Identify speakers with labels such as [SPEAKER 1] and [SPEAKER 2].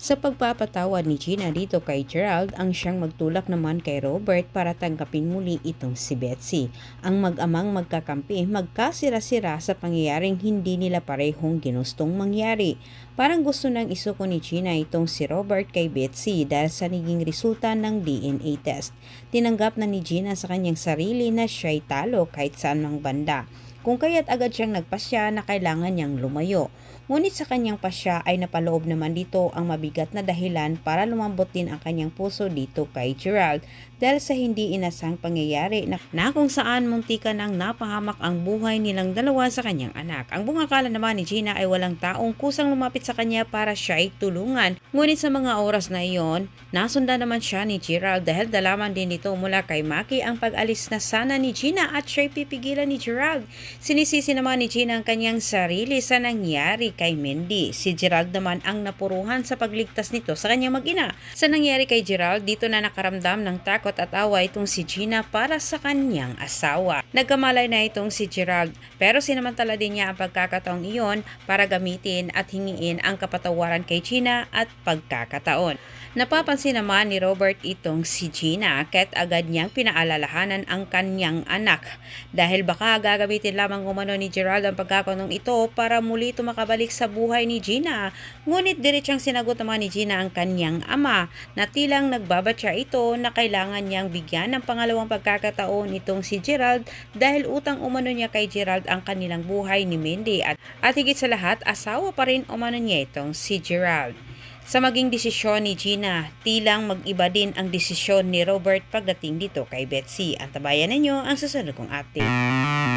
[SPEAKER 1] Sa pagpapatawad ni Gina dito kay Gerald, ang siyang magtulak naman kay Robert para tanggapin muli itong si Betsy. Ang mag-amang magkakampi magkasira-sira sa pangyayaring hindi nila parehong ginustong mangyari. Parang gusto nang isuko ni Gina itong si Robert kay Betsy dahil sa naging resulta ng DNA test. Tinanggap na ni Gina sa kanyang sarili na siya'y talo kahit saan mang banda. Kung kaya't agad siyang nagpasya na kailangan niyang lumayo. Ngunit sa kanyang pasya ay napaloob naman dito ang mabigat na dahilan para lumambot din ang kanyang puso dito kay Gerald dahil sa hindi inasang pangyayari na kung saan muntika nang napahamak ang buhay nilang dalawa sa kanyang anak. Ang bungakala naman ni Gina ay walang taong kusang lumapit sa kanya para siya ay tulungan. Ngunit sa mga oras na iyon, nasundan naman siya ni Gerald dahil dalaman din ito mula kay Maki ang pag-alis na sana ni Gina at siya'y pipigilan ni Gerald. Sinisisi naman ni Gina ang kanyang sarili sa nangyari kay Mindy. Si Gerald naman ang napuruhan sa pagligtas nito sa kanyang mag-ina. Sa nangyari kay Gerald, dito na nakaramdam ng takot at awa itong si Gina para sa kanyang asawa. Nagkamalay na itong si Gerald pero sinamantala din niya ang pagkakataong iyon para gamitin at hingiin ang kapatawaran kay Gina at pagkakataon. Napapansin naman ni Robert itong si Gina kahit agad niyang pinaalalahanan ang kanyang anak dahil baka gagamitin lamang umano ni Gerald ang pagkakataong ito para muli makabalik sa buhay ni Gina. Ngunit diretsang sinagot naman ni Gina ang kanyang ama na tilang nagbabatya ito na kailangan niyang bigyan ng pangalawang pagkakataon itong si Gerald dahil utang umano niya kay Gerald ang kanilang buhay ni Mindy at higit sa lahat asawa pa rin umano niya itong si Gerald. Sa maging desisyon ni Gina, tilang mag-iba din ang desisyon ni Robert pagdating dito kay Betsy. Antabayan ninyo ang susunod kong update.